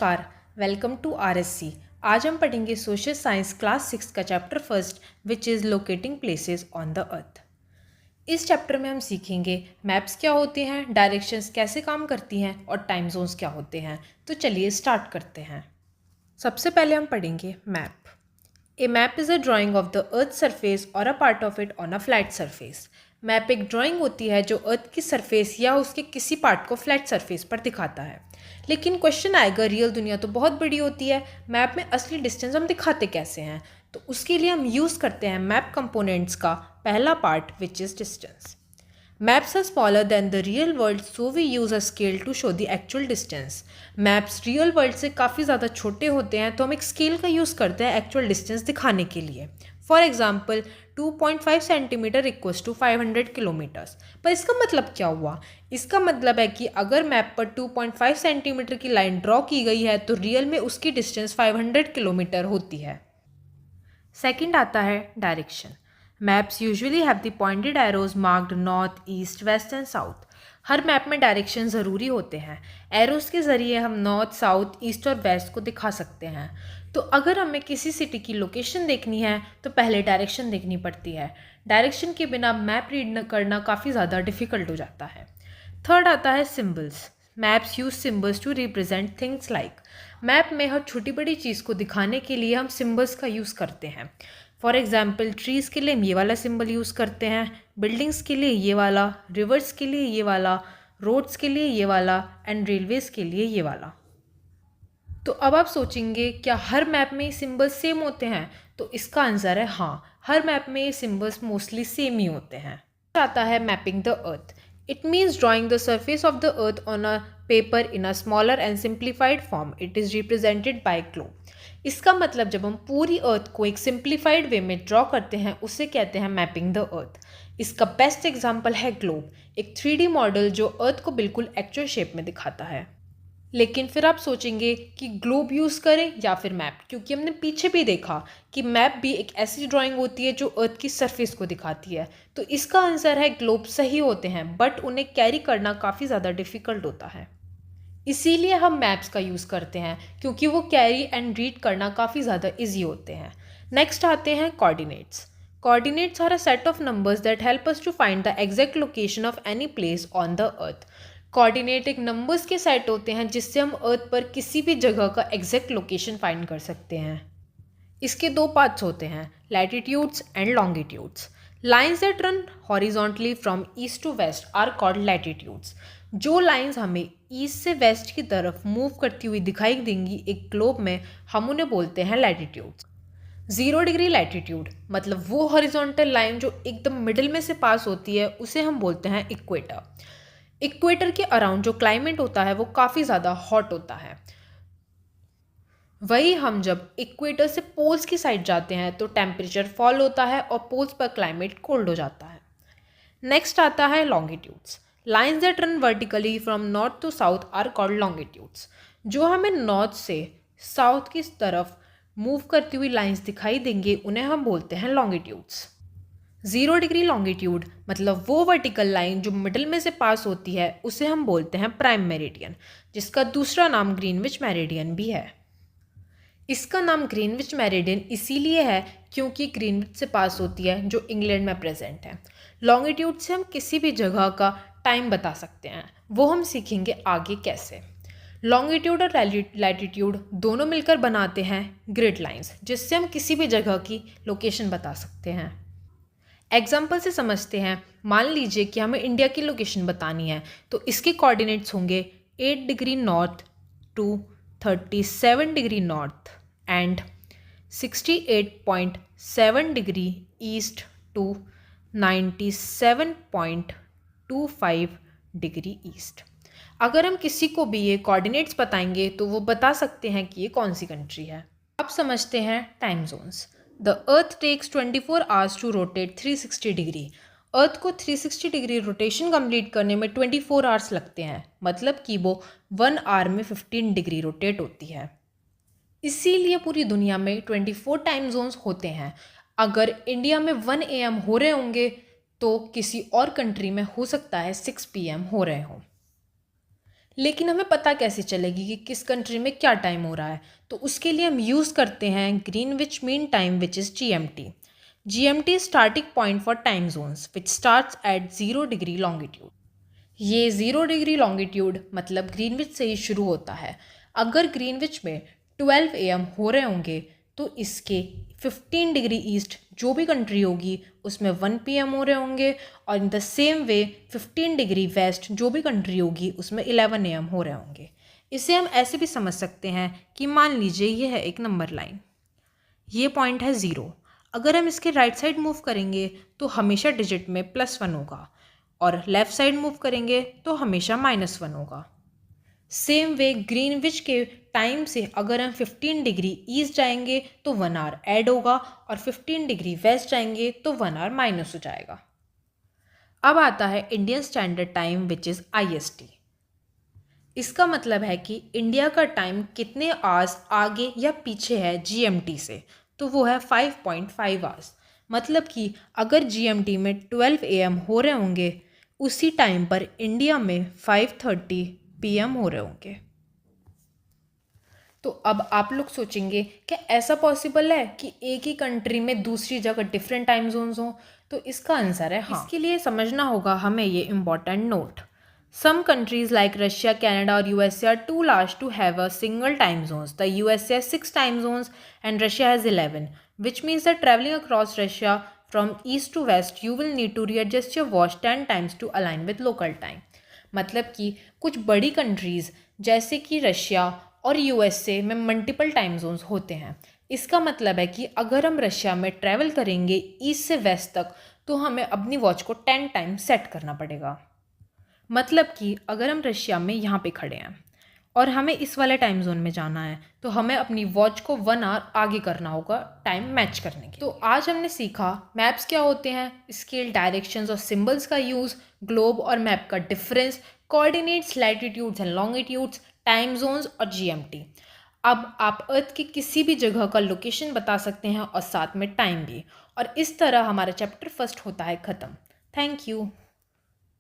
नमस्कार, welcome to RSC. आज हम पढ़ेंगे सोशल साइंस क्लास 6 का chapter first which is locating places on the अर्थ। इस चैप्टर में हम सीखेंगे मैप्स क्या होते हैं, डायरेक्शंस कैसे काम करती हैं और टाइम जोन्स क्या होते हैं। तो चलिए स्टार्ट करते हैं। सबसे पहले हम पढ़ेंगे map. A map is a drawing of the earth surface और a part of it on a flat surface. Map एक ड्राइंग होती है जो अर्थ की सरफेस या उसके किसी पार्ट को फ्लैट सरफेस पर दिखाता है। लेकिन क्वेश्चन आएगा, रियल दुनिया तो बहुत बड़ी होती है, मैप में असली डिस्टेंस हम दिखाते कैसे हैं? तो उसके लिए हम यूज़ करते हैं मैप कंपोनेंट्स का पहला part which is distance. Maps are smaller than the real world, so we use a scale to show the actual distance. Maps real world से काफ़ी ज़्यादा छोटे होते हैं तो हम एक स्केल का यूज़ करते हैं एक्चुअल डिस्टेंस दिखाने के लिए। For example 2.5 centimetre equals to 500 kilometres. पर इसका मतलब क्या हुआ? इसका मतलब है कि अगर मैप पर 2.5 सेंटीमीटर की लाइन ड्रॉ की गई है तो रियल में उसकी डिस्टेंस 500 किलोमीटर होती है। सेकेंड आता है direction. Maps usually have the pointed arrows marked north, east, west and south. हर मैप में डायरेक्शन ज़रूरी होते हैं। एरोज के ज़रिए हम नॉर्थ, साउथ, ईस्ट और वेस्ट को दिखा सकते हैं। तो अगर हमें किसी सिटी की लोकेशन देखनी है तो पहले डायरेक्शन देखनी पड़ती है। डायरेक्शन के बिना मैप रीड करना काफ़ी ज़्यादा डिफ़िकल्ट हो जाता है। थर्ड आता है symbols. Maps use symbols to represent things like. Map में हर छोटी बड़ी चीज़ को दिखाने के लिए हम सिम्बल्स का यूज़ करते हैं। फॉर एग्जाम्पल ट्रीज़ के लिए हम ये वाला सिंबल यूज़ करते हैं, बिल्डिंग्स के लिए ये वाला, रिवर्स के लिए ये वाला, रोड्स के लिए ये वाला एंड रेलवेज़ के लिए ये वाला। तो अब आप सोचेंगे क्या हर मैप में ये सिंबल्स सेम होते हैं? तो इसका आंसर है हाँ, हर मैप में ये सिंबल्स मोस्टली सेम ही होते हैं। आता है mapping the earth. It means drawing the surface of the earth on a paper in a smaller and simplified form. It is represented by globe. इसका मतलब जब हम पूरी अर्थ को एक सिंप्लीफाइड वे में ड्रॉ करते हैं उसे कहते हैं मैपिंग द अर्थ। इसका बेस्ट एग्जाम्पल है ग्लोब, एक 3D मॉडल जो अर्थ को बिल्कुल एक्चुअल शेप में दिखाता है। लेकिन फिर आप सोचेंगे कि ग्लोब यूज़ करें या फिर मैप, क्योंकि हमने पीछे भी देखा कि मैप भी एक ऐसी ड्राइंग होती है जो अर्थ की सरफेस को दिखाती है। तो इसका आंसर है ग्लोब सही होते हैं, बट उन्हें कैरी करना काफ़ी ज़्यादा डिफ़िकल्ट होता है। इसीलिए हम मैप्स का यूज़ करते हैं क्योंकि वो कैरी एंड रीड करना काफ़ी ज़्यादा ईजी होते हैं। नेक्स्ट आते हैं coordinates. Coordinates are a set of numbers that help us to find the exact location of any place on the earth. Coordinate एक नंबर्स के सेट होते हैं जिससे हम अर्थ पर किसी भी जगह का एग्जैक्ट लोकेशन फाइंड कर सकते हैं। इसके दो पार्ट्स होते हैं, latitudes and longitudes. Lines that run horizontally from east to west are called latitudes. जो लाइंस हमें ईस्ट से वेस्ट की तरफ मूव करती हुई दिखाई देंगी एक ग्लोब में, हम उन्हें बोलते हैं लैटिट्यूड्स। 0 डिग्री लैटिट्यूड मतलब वो हॉरिजॉन्टल लाइन जो एकदम मिडिल में से पास होती है उसे हम बोलते हैं इक्वेटर। इक्वेटर के अराउंड जो क्लाइमेट होता है वो काफ़ी ज़्यादा हॉट होता है। वही हम जब इक्वेटर से पोल्स की साइड जाते हैं तो टेम्परेचर फॉल होता है और पोल्स पर क्लाइमेट कोल्ड हो जाता है। नेक्स्ट आता है longitudes. Lines that run vertically from north to south are called longitudes. जो हमें नॉर्थ से साउथ की तरफ मूव करती हुई लाइन्स दिखाई देंगे उन्हें हम बोलते हैं लॉन्गिट्यूड्स। 0 डिग्री लॉन्गिट्यूड मतलब वो वर्टिकल लाइन जो मिडिल में से पास होती है उसे हम बोलते हैं प्राइम मेरिडियन, जिसका दूसरा नाम ग्रीनविच मेरिडियन भी है। इसका नाम ग्रीनविच मेरिडियन इसीलिए है क्योंकि ग्रीनविच से पास होती है जो इंग्लैंड में प्रेजेंट है। लॉन्गिट्यूड से हम किसी भी जगह का टाइम बता सकते हैं, वो हम सीखेंगे आगे कैसे। लॉन्गिट्यूड और लैटिट्यूड दोनों मिलकर बनाते हैं ग्रिड लाइंस, जिससे हम किसी भी जगह की लोकेशन बता सकते हैं। एग्जाम्पल से समझते हैं। मान लीजिए कि हमें इंडिया की लोकेशन बतानी है तो इसके कोऑर्डिनेट्स होंगे 8 degree north to 37 degree north and 68.7 degree east to 97.25 degree east. अगर हम किसी को भी ये कोऑर्डिनेट्स बताएंगे तो वो बता सकते हैं कि ये कौन सी कंट्री है। अब समझते हैं time zones. The earth takes 24 hours to rotate 360 degree. Earth को 360 डिग्री रोटेशन कंप्लीट करने में 24 आवर्स लगते हैं, मतलब कि वो 1 आवर में 15 डिग्री रोटेट होती है। इसीलिए पूरी दुनिया में 24 टाइम जोन्स होते हैं। अगर इंडिया में 1 AM हो रहे होंगे तो किसी और कंट्री में हो सकता है 6 PM हो रहे हों। लेकिन हमें पता कैसे चलेगी कि किस कंट्री में क्या टाइम हो रहा है? तो उसके लिए हम यूज़ करते हैं Greenwich mean time which is GMT। GMT is starting point for time zones which starts at 0 degree longitude. ये 0 डिग्री लॉन्गिट्यूड मतलब ग्रीनविच से ही शुरू होता है। अगर ग्रीनविच में 12 AM हो रहे होंगे तो इसके 15 डिग्री ईस्ट जो भी कंट्री होगी उसमें 1 PM हो रहे होंगे, और in the same way 15 degree west जो भी कंट्री होगी उसमें 11 AM हो रहे होंगे। इसे हम ऐसे भी समझ सकते हैं कि मान लीजिए ये है एक नंबर लाइन, ये पॉइंट है 0। अगर हम इसके राइट साइड मूव करेंगे तो हमेशा डिजिट में +1 होगा, और लेफ़्ट साइड मूव करेंगे तो हमेशा -1 होगा। सेम वे ग्रीनविच के टाइम से अगर हम 15 डिग्री ईस्ट जाएंगे तो 1 आवर ऐड होगा, और 15 डिग्री वेस्ट जाएंगे तो 1 आवर माइनस हो जाएगा। अब आता है Indian standard time which is IST। इसका मतलब है कि इंडिया का टाइम कितने आवर्स आगे या पीछे है GMT से, तो वो है 5.5 आवर्स। मतलब कि अगर GMT में 12 AM हो रहे होंगे उसी टाइम पर इंडिया में 5:30 PM हो रहे होंगे। तो अब आप लोग सोचेंगे क्या ऐसा पॉसिबल है कि एक ही कंट्री में दूसरी जगह डिफरेंट टाइम जोन्स हों? तो इसका आंसर है हाँ। इसके लिए समझना होगा हमें ये important note. Some countries like Russia, Canada or USA are too large to have a single time zones. The USA has 6 time zones and Russia has 11, which means that traveling across Russia from east to west, you will need to readjust your watch 10 times to align with local time. मतलब कि कुछ बड़ी countries जैसे कि Russia और USA में multiple time zones होते हैं। इसका मतलब है कि अगर हम रशिया में ट्रैवल करेंगे ईस्ट से वेस्ट तक तो हमें अपनी वॉच को 10 टाइम सेट करना पड़ेगा। मतलब कि अगर हम रशिया में यहाँ पे खड़े हैं और हमें इस वाले टाइम जोन में जाना है तो हमें अपनी वॉच को 1 आवर आगे करना होगा टाइम मैच करने के। तो आज हमने सीखा मैप्स क्या होते हैं, स्केल, डायरेक्शंस और सिंबल्स का यूज़, ग्लोब और मैप का difference, coordinates, latitudes and longitudes, time zones और GMT। अब आप अर्थ की किसी भी जगह का लोकेशन बता सकते हैं और साथ में टाइम भी। और इस तरह हमारा चैप्टर फर्स्ट होता है ख़त्म। Thank you.